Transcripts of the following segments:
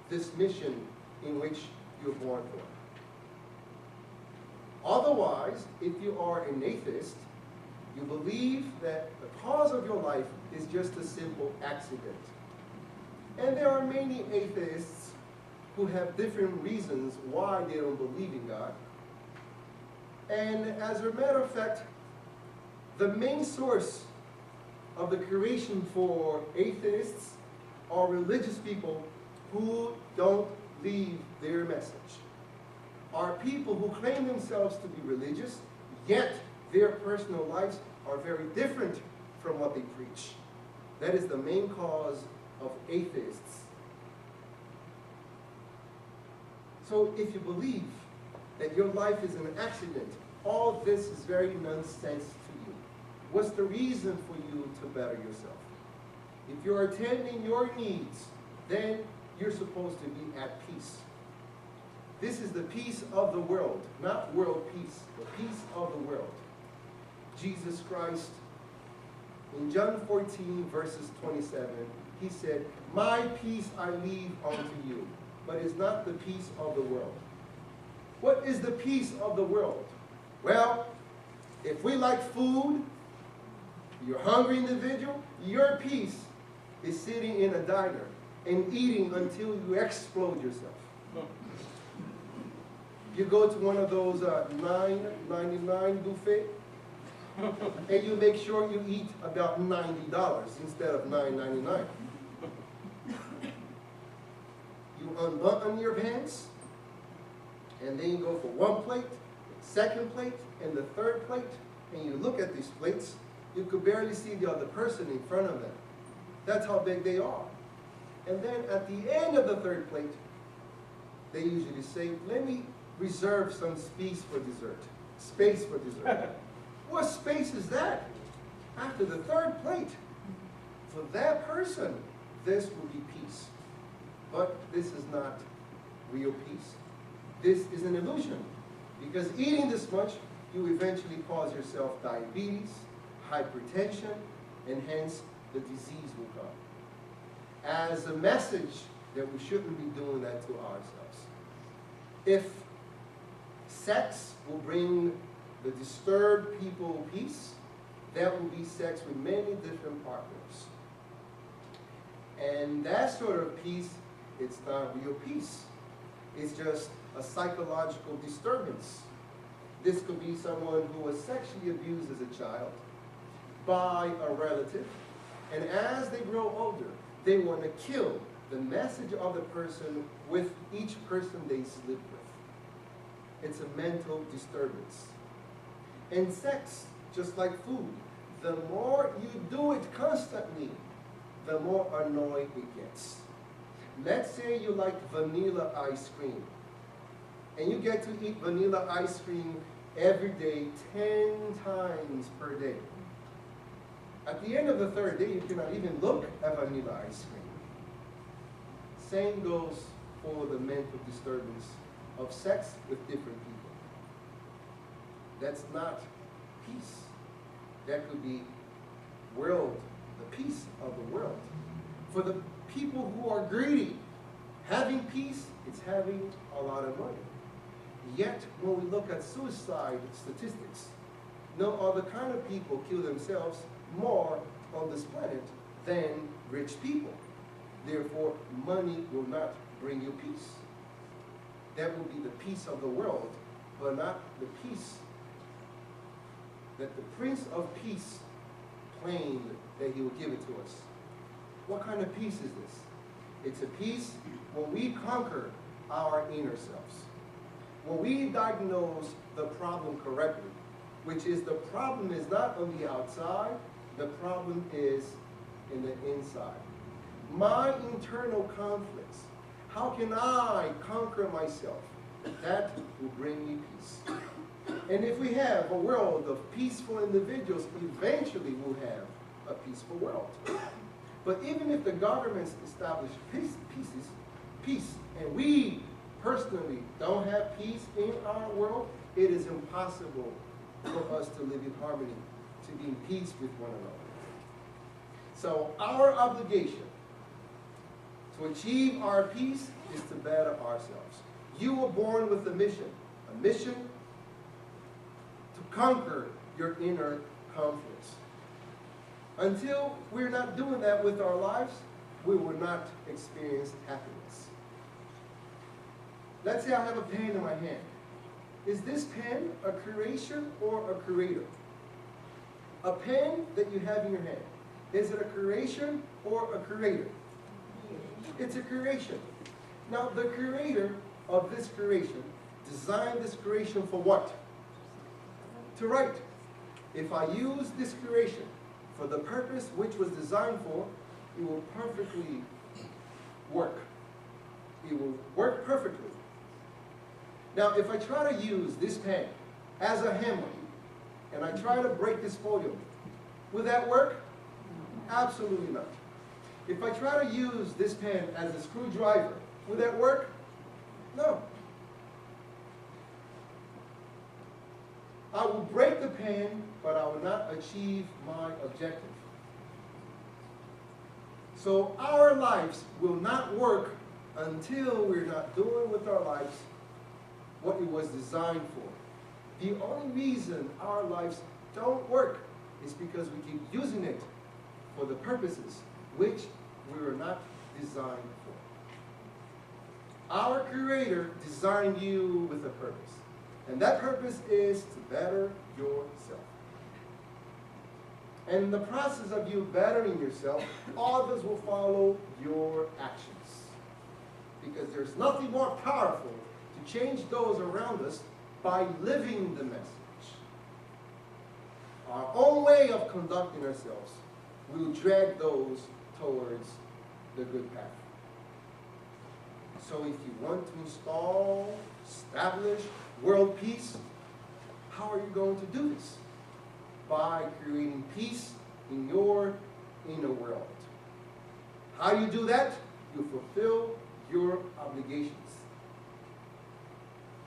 this mission in which you're born for. Otherwise, if you are an atheist, you believe that the cause of your life is just a simple accident. And there are many atheists who have different reasons why they don't believe in God. And as a matter of fact, the main source of the creation for atheists are religious people who don't leave their message. Are people who claim themselves to be religious, yet their personal lives are very different from what they preach. That is the main cause of atheists. So if you believe that your life is an accident, all this is very nonsense to you. What's the reason for you to better yourself? If you're attending your needs, then you're supposed to be at peace. This is the peace of the world, not world peace, the peace of the world. Jesus Christ, in John 14, verses 27, he said, "My peace I leave unto you, but it's not the peace of the world." What is the peace of the world? Well, if we like food, you're a hungry individual, your peace is sitting in a diner and eating until you explode yourself. You go to one of those $9.99 buffet, and you make sure you eat about $90 instead of $9.99. You unbutton your pants, and then you go for one plate, second plate, and the third plate, and you look at these plates, you could barely see the other person in front of them. That's how big they are. And then at the end of the third plate, they usually say, "Let me reserve some space for dessert." Space for dessert. What space is that? After the third plate. For that person, this will be peace. But this is not real peace. This is an illusion. Because eating this much, you eventually cause yourself diabetes, hypertension, and hence the disease will come. As a message that we shouldn't be doing that to ourselves. If sex will bring the disturbed people peace, that will be sex with many different partners. And that sort of peace, it's not real peace. It's just a psychological disturbance. This could be someone who was sexually abused as a child by a relative, and as they grow older, they want to kill the message of the person with each person they sleep with. It's a mental disturbance. And sex, just like food, the more you do it constantly, the more annoying it gets. Let's say you like vanilla ice cream, and you get to eat vanilla ice cream every day 10 times per day. At the end of the third day, you cannot even look at vanilla ice cream. Same goes for the mental disturbance of sex with different people. That's not peace. That could be world, the peace of the world. For the people who are greedy, having peace, it's having a lot of money. Yet, when we look at suicide statistics, no other kind of people kill themselves more on this planet than rich people. Therefore, money will not bring you peace. That will be the peace of the world, but not the peace that the Prince of Peace claimed that he will give it to us. What kind of peace is this? It's a peace when we conquer our inner selves. When we diagnose the problem correctly, which is the problem is not on the outside, the problem is in the inside. My internal conflicts, how can I conquer myself? That will bring me peace. And if we have a world of peaceful individuals, eventually we'll have a peaceful world. But even if the governments establish peace, and we personally don't have peace in our world, it is impossible for us to live in harmony, to be in peace with one another. So our obligation To achieve our peace is to better ourselves. You were born with a mission to conquer your inner conflicts. Until we're not doing that with our lives, we will not experience happiness. Let's say I have a pen in my hand. Is this pen a creation or a creator? A pen that you have in your hand, is it a creation or a creator? It's a creation. Now, the creator of this creation designed this creation for what? To write. If I use this creation for the purpose which was designed for, it will perfectly work. It will work perfectly. Now, if I try to use this pen as a hammer, and I try to break this folio, will that work? Absolutely not. If I try to use this pen as a screwdriver, will that work? No. I will break the pen, but I will not achieve my objective. So our lives will not work until we're not doing with our lives what it was designed for. The only reason our lives don't work is because we keep using it for the purposes which we were not designed for. Our Creator designed you with a purpose. And that purpose is to better yourself. And in the process of you bettering yourself, others will follow your actions. Because there's nothing more powerful to change those around us by living the message. Our own way of conducting ourselves will drag those towards the good path. So if you want to establish world peace, how are you going to do this? By creating peace in your inner world. How do you do that? You fulfill your obligations.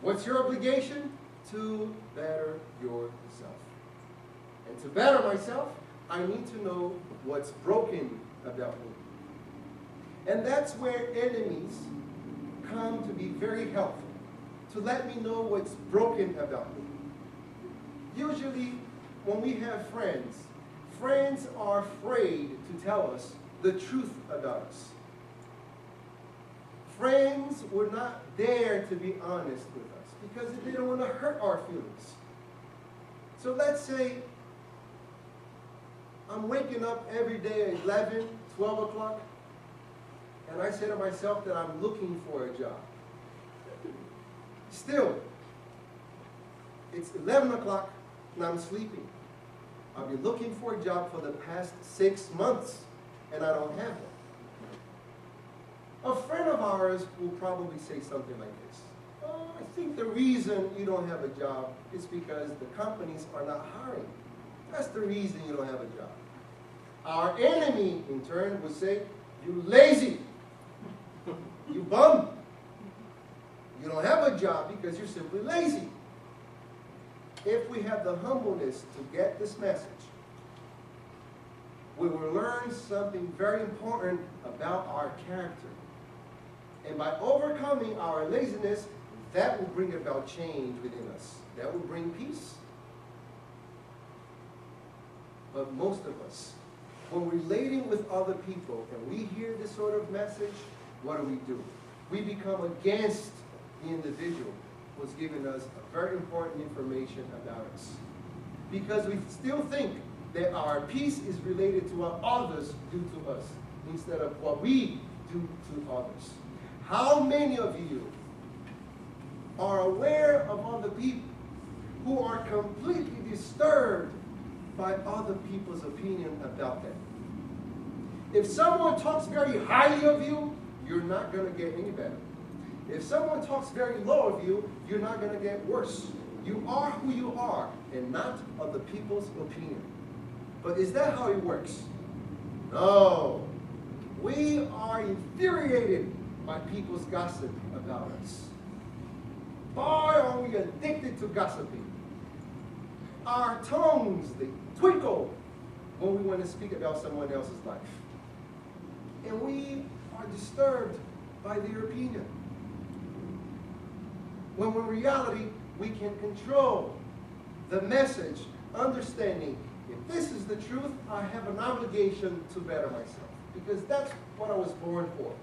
What's your obligation? To better yourself. And to better myself, I need to know what's broken about me. And that's where enemies come to be very helpful, to let me know what's broken about me. Usually, when we have friends, friends are afraid to tell us the truth about us. Friends would not dare to be honest with us because they don't want to hurt our feelings. So let's say I'm waking up every day at 11, 12 o'clock, and I say to myself that I'm looking for a job. Still, it's 11 o'clock and I'm sleeping. I've been looking for a job for the past 6 months and I don't have one. A friend of ours will probably say something like this. Oh, I think the reason you don't have a job is because the companies are not hiring. That's the reason you don't have a job. Our enemy, in turn, would say, you lazy, you bum. You don't have a job because you're simply lazy. If we have the humbleness to get this message, we will learn something very important about our character. And by overcoming our laziness, that will bring about change within us. That will bring peace. But most of us, when relating with other people and we hear this sort of message, what do? We become against the individual who's giving us a very important information about us. Because we still think that our peace is related to what others do to us instead of what we do to others. How many of you are aware of other people who are completely disturbed by other people's opinion about them? If someone talks very highly of you, you're not going to get any better. If someone talks very low of you, you're not going to get worse. You are who you are, and not other people's opinion. But is that how it works? No. We are infuriated by people's gossip about us. Boy, are we addicted to gossiping. Our tongues, they twinkle when we want to speak about someone else's life. And we are disturbed by their opinion. When in reality, we can control the message, understanding, if this is the truth, I have an obligation to better myself. Because that's what I was born for,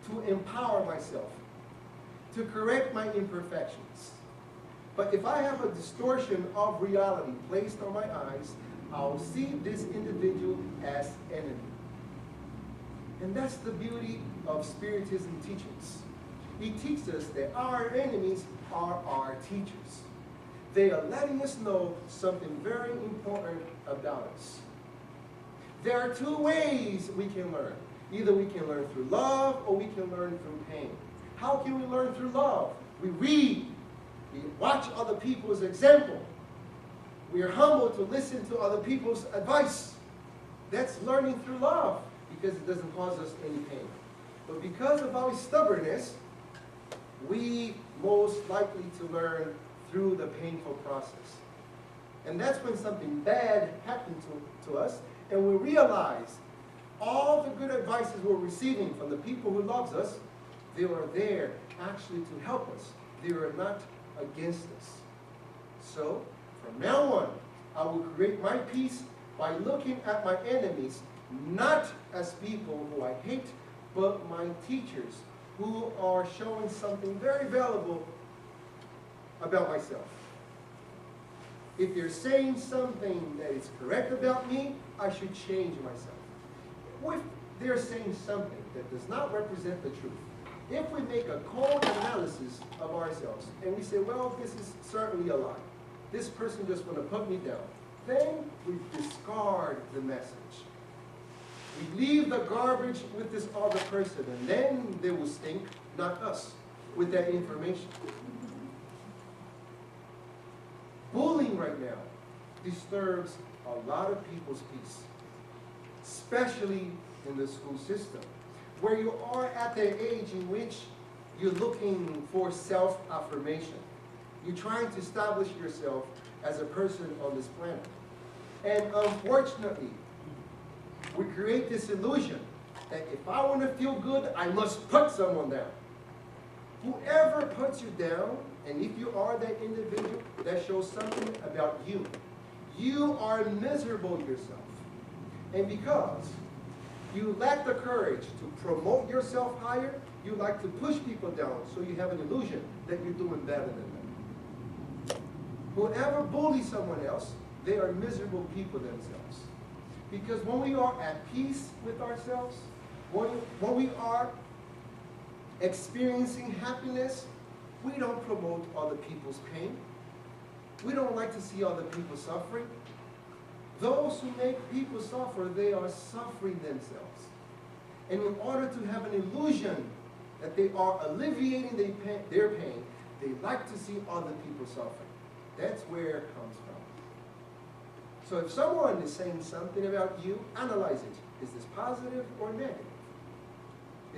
to empower myself, to correct my imperfections. But if I have a distortion of reality placed on my eyes, I'll see this individual as enemy. And that's the beauty of Spiritism teachings. It teaches us that our enemies are our teachers. They are letting us know something very important about us. There are two ways we can learn. Either we can learn through love or we can learn through pain. How can we learn through love? We read. We watch other people's example. We are humble to listen to other people's advice. That's learning through love because it doesn't cause us any pain. But because of our stubbornness, we most likely to learn through the painful process. And that's when something bad happened to us, and we realize all the good advices we're receiving from the people who loves us, they are there actually to help us. They are not against us. So, from now on, I will create my peace by looking at my enemies not as people who I hate, but my teachers who are showing something very valuable about myself. If they're saying something that is correct about me, I should change myself. If they're saying something that does not represent the truth, if we make a cold analysis of ourselves and we say, well, this is certainly a lie, this person just want to put me down, then we discard the message. We leave the garbage with this other person, and then they will stink, not us, with that information. Bullying right now disturbs a lot of people's peace, especially in the school system, where you are at the age in which you're looking for self-affirmation. You're trying to establish yourself as a person on this planet. And unfortunately, we create this illusion that if I want to feel good, I must put someone down. Whoever puts you down, and if you are that individual, that shows something about you. You are miserable yourself. And because you lack the courage to promote yourself higher, you like to push people down, so you have an illusion that you're doing better than them. Whoever bullies someone else, they are miserable people themselves. Because when we are at peace with ourselves, when we are experiencing happiness, we don't promote other people's pain. We don't like to see other people suffering. Those who make people suffer, they are suffering themselves. And in order to have an illusion that they are alleviating their pain, they like to see other people suffering. That's where it comes from. So if someone is saying something about you, analyze it. Is this positive or negative?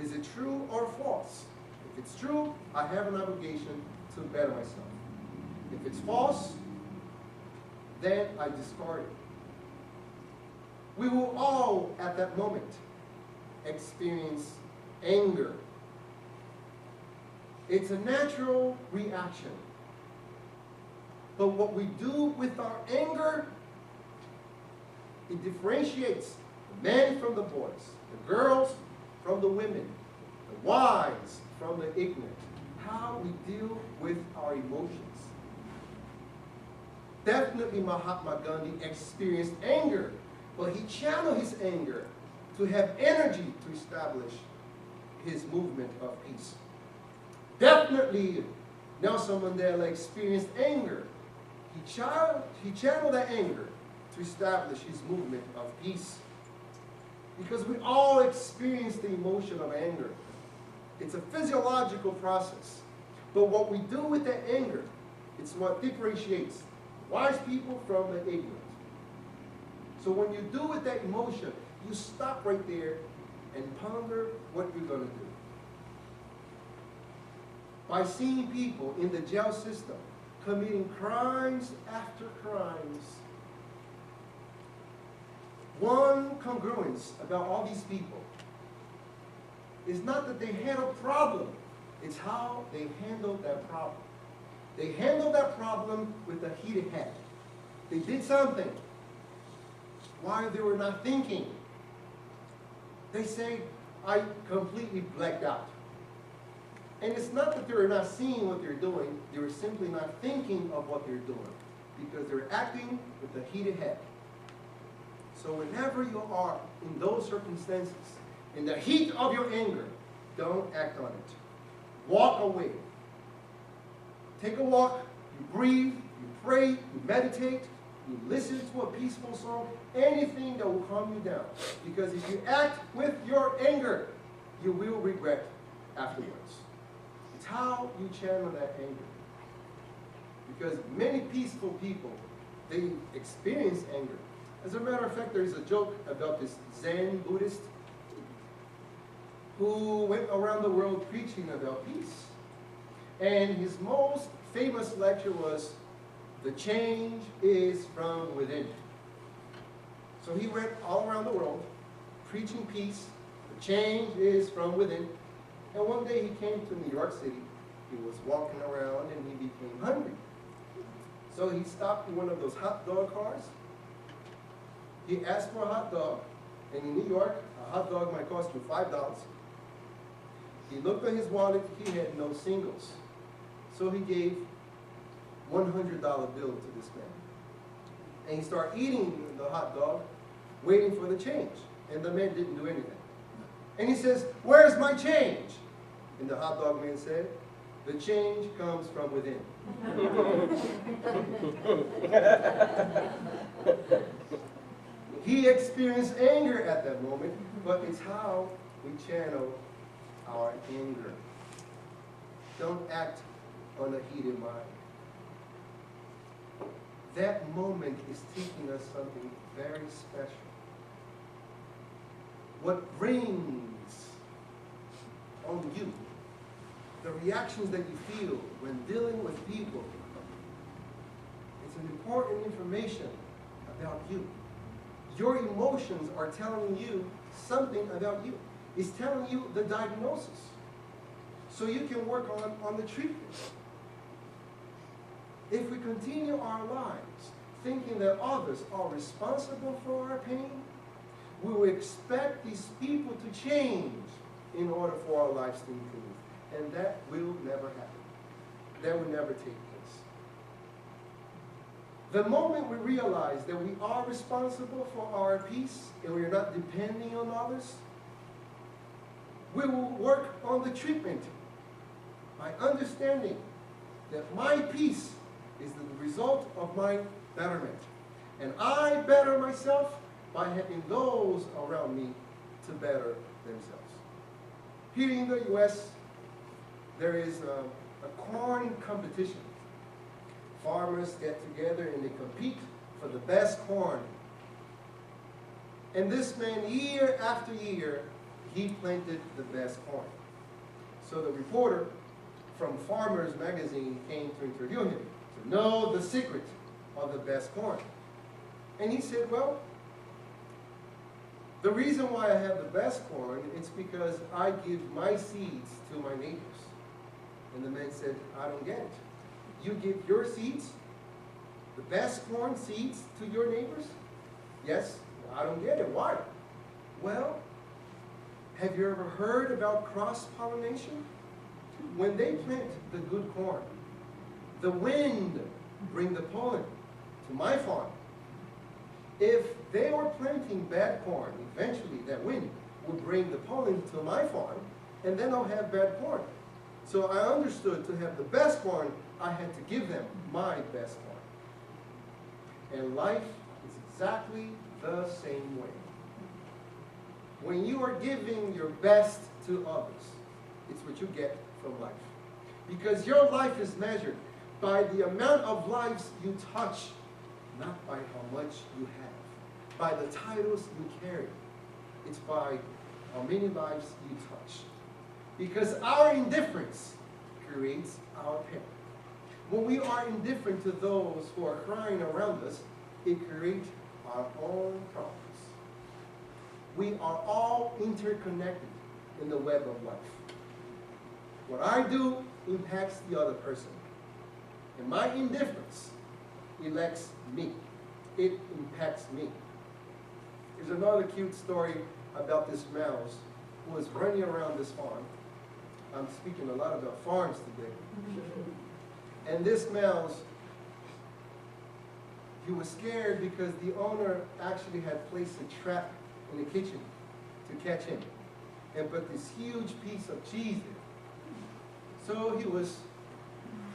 Is it true or false? If it's true, I have an obligation to better myself. If it's false, then I discard it. We will all, at that moment, experience anger. It's a natural reaction. But what we do with our anger, it differentiates the men from the boys, the girls from the women, the wise from the ignorant. How we deal with our emotions. Definitely Mahatma Gandhi experienced anger, but he channeled his anger to have energy to establish his movement of peace. Definitely Nelson Mandela experienced anger. He channeled that anger to establish his movement of peace. Because we all experience the emotion of anger. It's a physiological process. But what we do with that anger, it's what differentiates wise people from the ignorant. So when you do with that emotion, you stop right there and ponder what you're going to do. By seeing people in the jail system committing crimes after crimes, one congruence about all these people It's not that they had a problem. It's how they handled that problem. They handled that problem with a heated head. They did something while they were not thinking. They say, I completely blacked out. And it's not that they're not seeing what they're doing, they're simply not thinking of what they're doing because they're acting with a heated head. So whenever you are in those circumstances, in the heat of your anger, don't act on it. Walk away. Take a walk, you breathe, you pray, you meditate, you listen to a peaceful song, anything that will calm you down. Because if you act with your anger, you will regret afterwards. It's how you channel that anger. Because many peaceful people, they experience anger. As a matter of fact, there is a joke about this Zen Buddhist who went around the world preaching about peace. And his most famous lecture was, "The change is from within." So he went all around the world preaching peace. The change is from within. And one day he came to New York City. He was walking around and he became hungry. So he stopped in one of those hot dog cars. He asked for a hot dog. And in New York, a hot dog might cost you $5. He looked at his wallet. He had no singles. So he gave $100 bill to this man. And he started eating the hot dog, waiting for the change. And the man didn't do anything. And he says, "Where's my change?" And the hot dog man said, "The change comes from within." He experienced anger at that moment, but it's how we channel our anger. Don't act on a heated mind. That moment is teaching us something very special. What brings on you the reactions that you feel when dealing with people, it's an important information about you. Your emotions are telling you something about you. It's telling you the diagnosis. So you can work on the treatment. If we continue our lives thinking that others are responsible for our pain, we will expect these people to change in order for our lives to improve. And that will never happen. That will never take place. The moment we realize that we are responsible for our peace and we are not depending on others, we will work on the treatment by understanding that my peace is the result of my betterment. And I better myself by helping those around me to better themselves. Here in the U.S., there is a corn competition. Farmers get together and they compete for the best corn. And this man, year after year, he planted the best corn. So the reporter from Farmers Magazine came to interview him to know the secret of the best corn. And he said, well, the reason why I have the best corn is because I give my seeds to my neighbors. And the man said, I don't get it. You give your seeds, the best corn seeds, to your neighbors? Yes, I don't get it. Why? Well, have you ever heard about cross-pollination? When they plant the good corn, the wind brings the pollen to my farm. If they were planting bad corn, eventually that wind would bring the pollen to my farm, and then I'll have bad corn. So I understood to have the best corn, I had to give them my best corn. And life is exactly the same way. When you are giving your best to others, it's what you get from life. Because your life is measured by the amount of lives you touch, not by how much you have. By the titles you carry. It's by how many lives you touch. Because our indifference creates our pain. When we are indifferent to those who are crying around us, it creates our own problems. We are all interconnected. in the web of life. What I do impacts the other person. And my indifference elects me. It impacts me. There's another cute story about this mouse who was running around this farm. I'm speaking a lot about farms today. And this mouse, he was scared because the owner actually had placed a trap in the kitchen to catch him and put this huge piece of cheese in. So he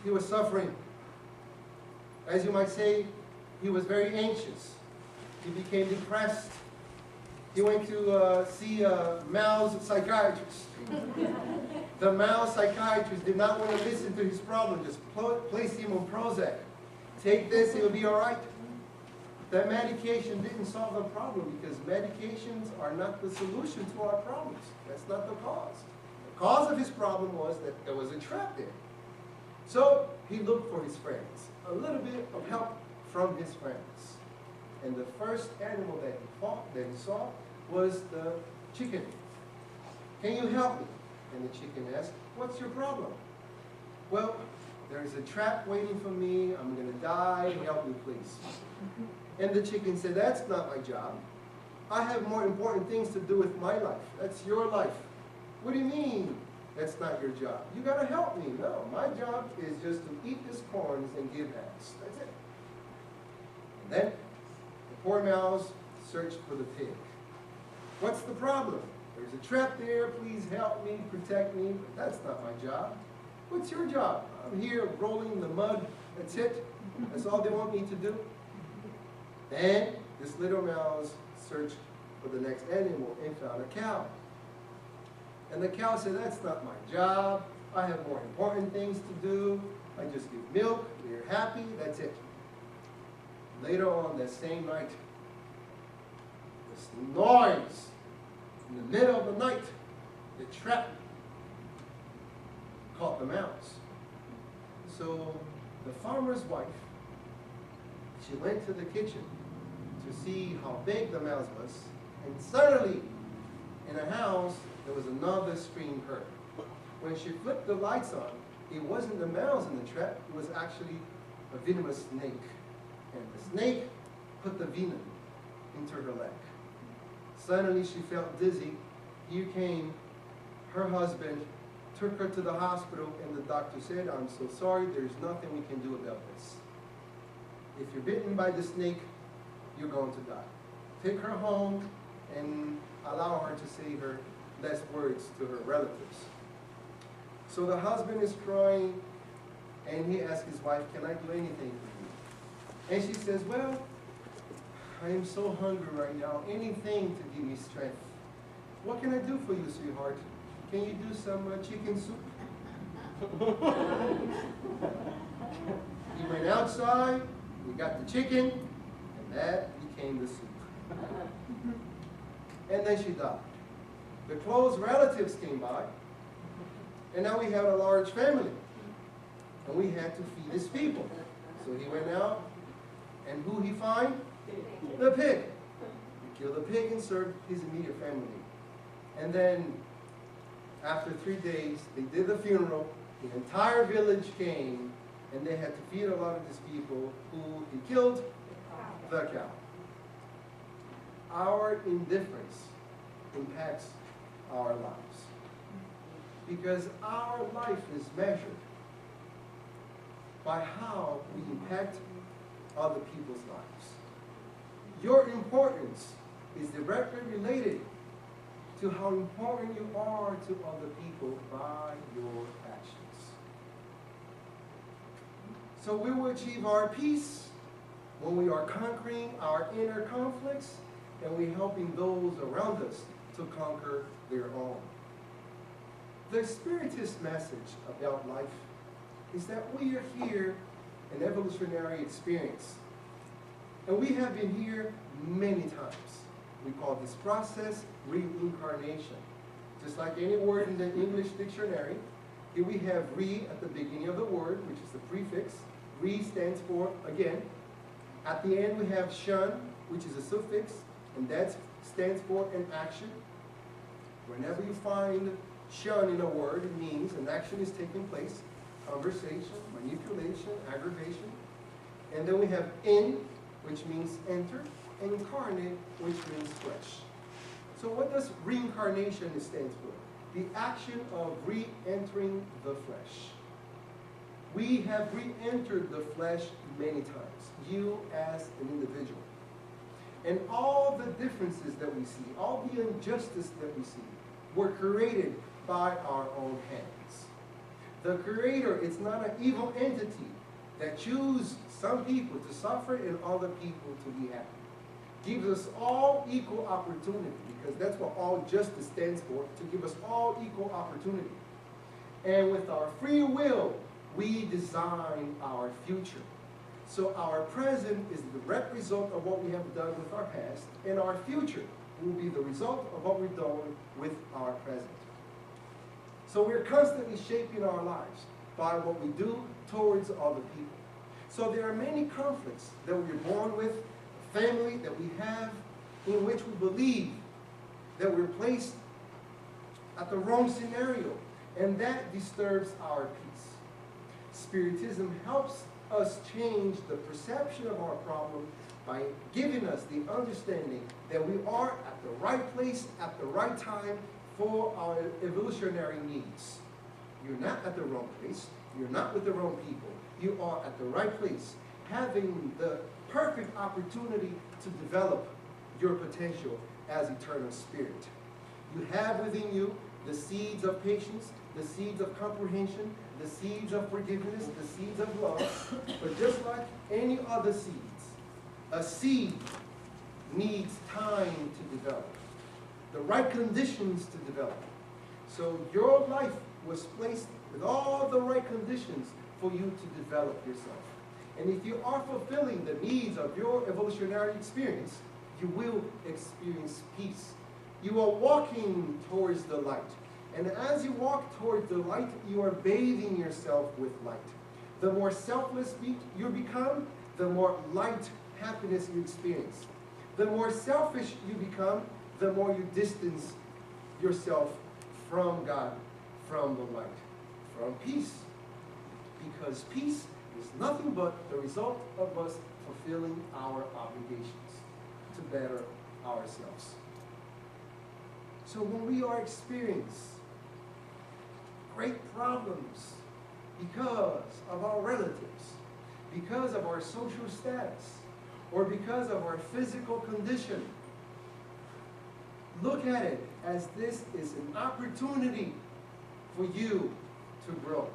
was suffering. As you might say, he was very anxious. He became depressed. He went to see a mouse psychiatrist. The mouse psychiatrist did not want to listen to his problem, just place him on Prozac. Take this, it will be all right. That medication didn't solve the problem because medications are not the solution to our problems. That's not the cause. The cause of his problem was that there was a trap there. So he looked for his friends, a little bit of help from his friends. And the first animal that he saw was the chicken. Can you help me? And the chicken asked, what's your problem? Well, there's a trap waiting for me. I'm going to die. Help me, please. And the chicken said, that's not my job. I have more important things to do with my life. That's your life. What do you mean that's not your job? You got to help me. No, my job is just to eat these corns and give thanks. That's it. And then the poor mouse searched for the pig. What's the problem? There's a trap there. Please help me, protect me. But that's not my job. What's your job? I'm here rolling in the mud. That's it. That's all they want me to do. Then this little mouse searched for the next animal and found a cow. And the cow said, that's not my job. I have more important things to do. I just give milk. They're happy. That's it. Later on that same night, this noise in the middle of the night, the trap caught the mouse. So the farmer's wife, she went to the kitchen to see how big the mouse was, and suddenly in the house there was another scream heard. When she flipped the lights on, it wasn't the mouse in the trap, it was actually a venomous snake. And the snake put the venom into her leg. Suddenly she felt dizzy. Here came her husband, took her to the hospital, and the doctor said, I'm so sorry, there's nothing we can do about this. If you're bitten by the snake, you're going to die. Take her home and allow her to say her last words to her relatives. So the husband is crying, and he asks his wife, can I do anything for you? And she says, well, I am so hungry right now, anything to give me strength. What can I do for you, sweetheart? Can you do some chicken soup? He went outside, we got the chicken, and that became the soup. And then she died. The close relatives came by, and now we had a large family. And we had to feed his people. So he went out, and who he find? The pig. He killed the pig and served his immediate family. And then, after 3 days, they did the funeral. The entire village came, and they had to feed a lot of these people who he killed, the cow. Our indifference impacts our lives. Because our life is measured by how we impact other people's lives. Your importance is directly related to how important you are to other people by your actions. So we will achieve our peace when we are conquering our inner conflicts and we're helping those around us to conquer their own. The Spiritist message about life is that we are here in evolutionary experience. And we have been here many times. We call this process reincarnation. Just like any word in the English dictionary, here we have re at the beginning of the word, which is the prefix. Re stands for again. At the end we have shun, which is a suffix, and that stands for an action. Whenever you find shun in a word, it means an action is taking place, conversation, manipulation, aggravation. And then we have in, which means enter, and incarnate, which means flesh. So what does reincarnation stand for? The action of re-entering the flesh. We have re-entered the flesh many times, you as an individual. And all the differences that we see, all the injustice that we see, were created by our own hands. The Creator is not an evil entity that chooses some people to suffer and other people to be happy. Gives us all equal opportunity, because that's what all justice stands for, to give us all equal opportunity. And with our free will, we design our future. So our present is the direct result of what we have done with our past, and our future will be the result of what we've done with our present. So we're constantly shaping our lives by what we do towards other people. So there are many conflicts that we're born with, a family that we have, in which we believe that we're placed at the wrong scenario, and that disturbs our peace. Spiritism helps us change the perception of our problem by giving us the understanding that we are at the right place at the right time for our evolutionary needs. You're not at the wrong place. You're not with the wrong people. You are at the right place, having the perfect opportunity to develop your potential as eternal spirit. You have within you the seeds of patience, the seeds of comprehension, the seeds of forgiveness, the seeds of love. But just like any other seeds, a seed needs time to develop, the right conditions to develop. So your life was placed with all the right conditions for you to develop yourself. And if you are fulfilling the needs of your evolutionary experience, you will experience peace. You are walking towards the light. And as you walk towards the light, you are bathing yourself with light. The more selfless you become, the more light happiness you experience. The more selfish you become, the more you distance yourself from God, from the light, from peace. Because peace is nothing but the result of us fulfilling our obligations to better ourselves. So when we are experiencing great problems because of our relatives, because of our social status, or because of our physical condition, look at it as this is an opportunity for you to grow.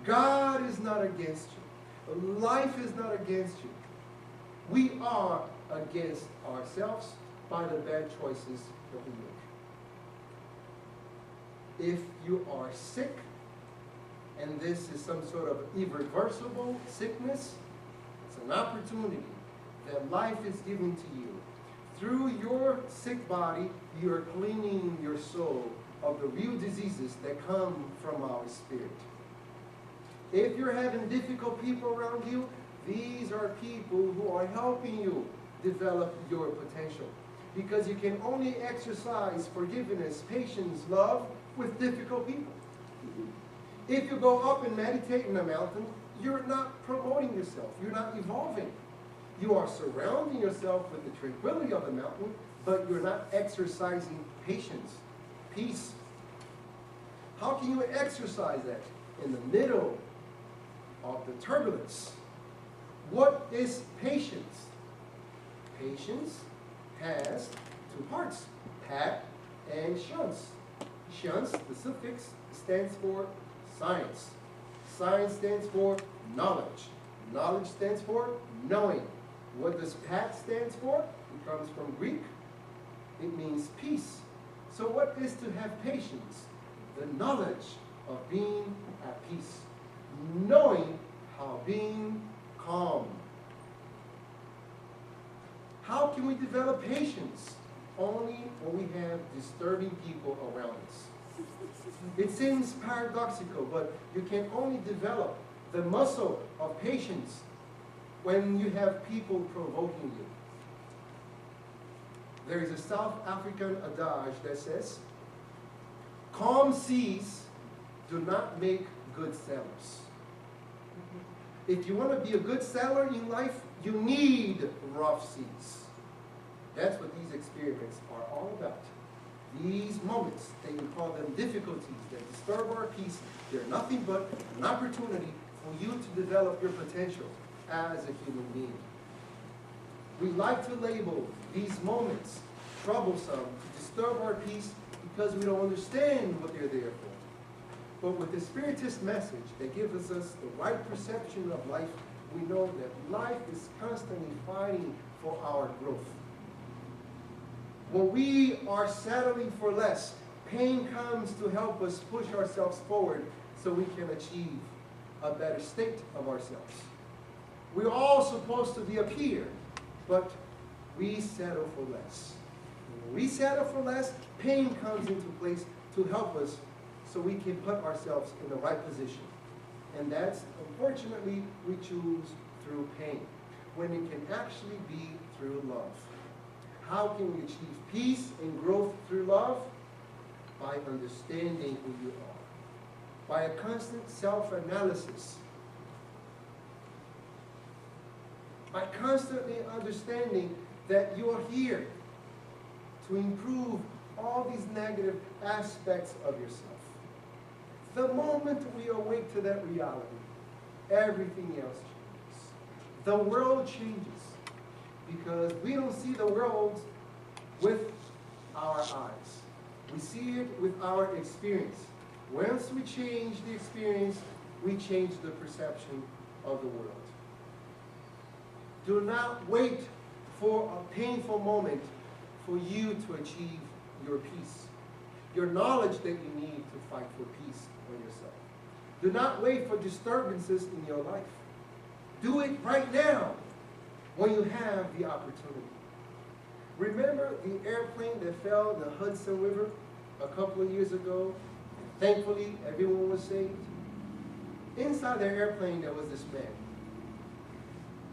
God is not against you. Life is not against you. We are against ourselves by the bad choices that we make. If you are sick, and this is some sort of irreversible sickness, it's an opportunity that life is giving to you. Through your sick body, you are cleaning your soul of the real diseases that come from our spirit. If you're having difficult people around you, these are people who are helping you develop your potential. Because you can only exercise forgiveness, patience, love with difficult people. If you go up and meditate in a mountain, you're not promoting yourself. You're not evolving. You are surrounding yourself with the tranquility of the mountain, but you're not exercising patience, peace. How can you exercise that? In the middle of the turbulence. What is patience? Patience has two parts, pat and shuns. Shuns, the suffix, stands for science. Science stands for knowledge. Knowledge stands for knowing. What does pat stand for? It comes from Greek. It means peace. So what is to have patience? The knowledge of being at peace. Knowing how being calm. How can we develop patience? Only when we have disturbing people around us. It seems paradoxical, but you can only develop the muscle of patience when you have people provoking you. There is a South African adage that says, Calm seas do not make good sailors. If you want to be a good sailor in life, you need rough seas. That's what these experiments are all about. These moments, they can call them difficulties that disturb our peace. They're nothing but an opportunity for you to develop your potential as a human being. We like to label these moments troublesome, to disturb our peace, because we don't understand what they're there for. But with the Spiritist message that gives us the right perception of life, we know that life is constantly fighting for our growth. When we are settling for less, pain comes to help us push ourselves forward so we can achieve a better state of ourselves. We're all supposed to be up here, but we settle for less. When we settle for less, pain comes into place to help us so we can put ourselves in the right position. And that's, unfortunately, we choose through pain, when it can actually be through love. How can we achieve peace and growth through love? By understanding who you are. By a constant self-analysis. By constantly understanding that you are here to improve all these negative aspects of yourself. The moment we awake to that reality, everything else changes. The world changes because we don't see the world with our eyes. We see it with our experience. Once we change the experience, we change the perception of the world. Do not wait for a painful moment for you to achieve your peace. Your knowledge that you need to fight for peace for yourself. Do not wait for disturbances in your life. Do it right now when you have the opportunity. Remember the airplane that fell in the Hudson River a couple of years ago? Thankfully, everyone was saved. Inside the airplane, there was this man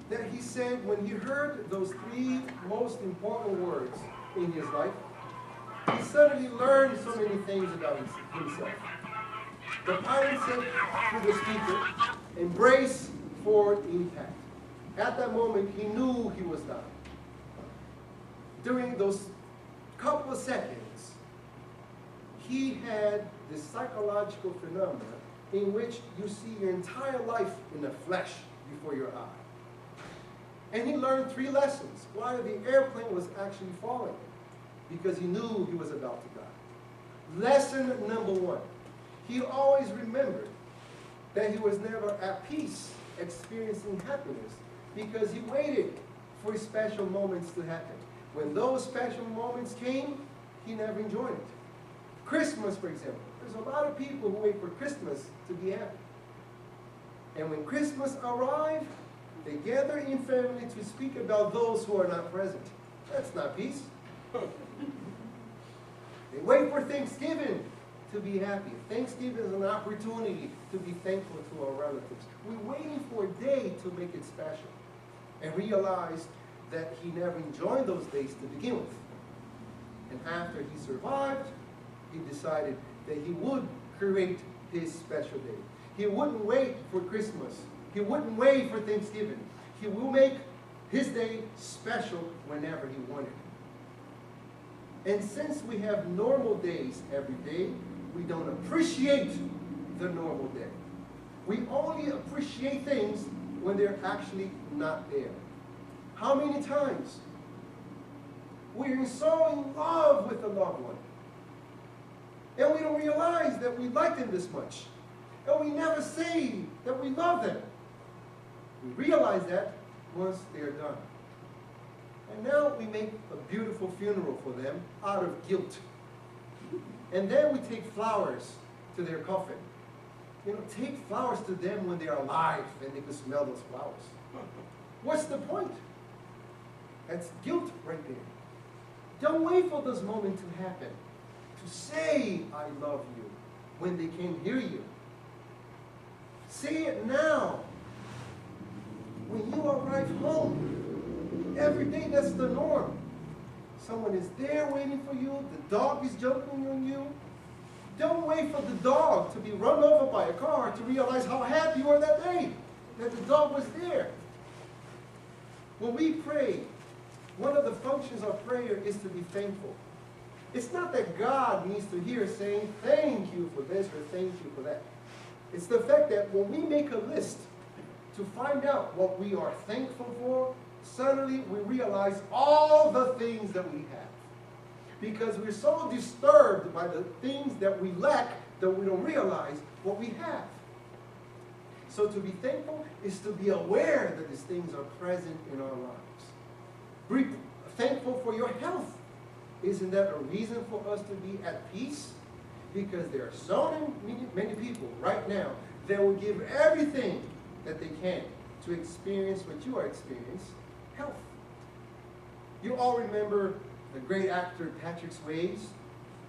that he said when he heard those three most important words in his life, he suddenly learned so many things about himself. The pilot said to the speaker, "Embrace forward impact." At that moment, he knew he was dying. During those couple of seconds, he had this psychological phenomenon in which you see your entire life in the flesh before your eye. And he learned three lessons while the airplane was actually falling, because he knew he was about to die. Lesson number one, he always remembered that he was never at peace, experiencing happiness, because he waited for special moments to happen. When those special moments came, he never enjoyed it. Christmas, for example. There's a lot of people who wait for Christmas to be happy. And when Christmas arrives, they gather in family to speak about those who are not present. That's not peace. They wait for Thanksgiving to be happy. Thanksgiving is an opportunity to be thankful to our relatives. We're waiting for a day to make it special, and realize that he never enjoyed those days to begin with. And after he survived, he decided that he would create his special day. He wouldn't wait for Christmas. He wouldn't wait for Thanksgiving. He will make his day special whenever he wanted. And since we have normal days every day, we don't appreciate the normal day. We only appreciate things when they're actually not there. How many times we're so in love with a loved one, and we don't realize that we like them this much, and we never say that we love them. We realize that once they're done. And now we make a beautiful funeral for them out of guilt. And then we take flowers to their coffin. You know, take flowers to them when they're alive and they can smell those flowers. What's the point? That's guilt right there. Don't wait for this moment to happen, to say, "I love you," when they can't hear you. Say it now. When you arrive home, every day that's the norm. Someone is there waiting for you, the dog is jumping on you, Don't wait for the dog to be run over by a car to realize how happy you were that day, that the dog was there. When we pray, one of the functions of prayer is to be thankful. It's not that God needs to hear us saying, thank you for this or thank you for that. It's the fact that when we make a list to find out what we are thankful for, suddenly we realize all the things that we have. Because we're so disturbed by the things that we lack that we don't realize what we have. So to be thankful is to be aware that these things are present in our lives. Be thankful for your health. Isn't that a reason for us to be at peace? Because there are so many people right now that will give everything that they can to experience what you are experiencing, health. You all remember the great actor Patrick Swayze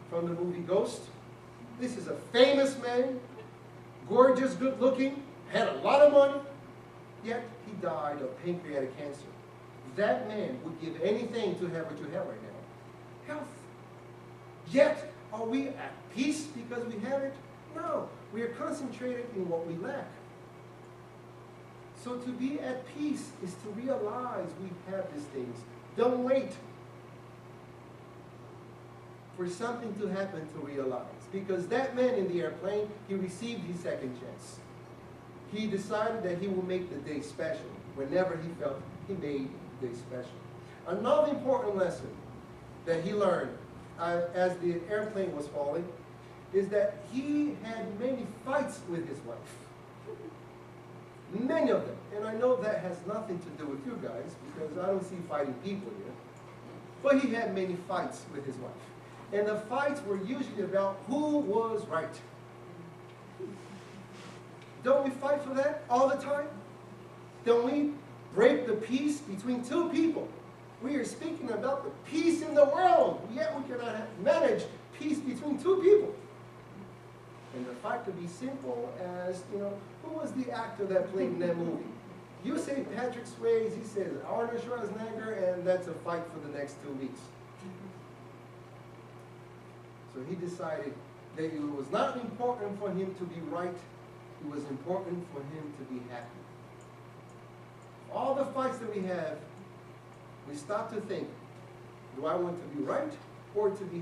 from the movie Ghost? This is a famous man, gorgeous, good looking, had a lot of money, yet he died of pancreatic cancer. That man would give anything to have what you have right now, health. Yet, are we at peace because we have it? No, we are concentrated in what we lack. So to be at peace is to realize we have these things. Don't wait for something to happen to realize. Because that man in the airplane, he received his second chance. He decided that he will make the day special. Whenever he felt, he made the day special. Another important lesson that he learned as the airplane was falling is that he had many fights with his wife. Many of them. And I know that has nothing to do with you guys because I don't see fighting people here. But he had many fights with his wife. And the fights were usually about who was right. Don't we fight for that all the time? Don't we break the peace between two people? We are speaking about the peace in the world, yet we cannot manage peace between two people. And the fight could be simple as, who was the actor that played in that movie? You say Patrick Swayze, he says Arnold Schwarzenegger, and that's a fight for the next 2 weeks. So he decided that it was not important for him to be right, it was important for him to be happy. All the fights that we have, we stop to think, do I want to be right or to be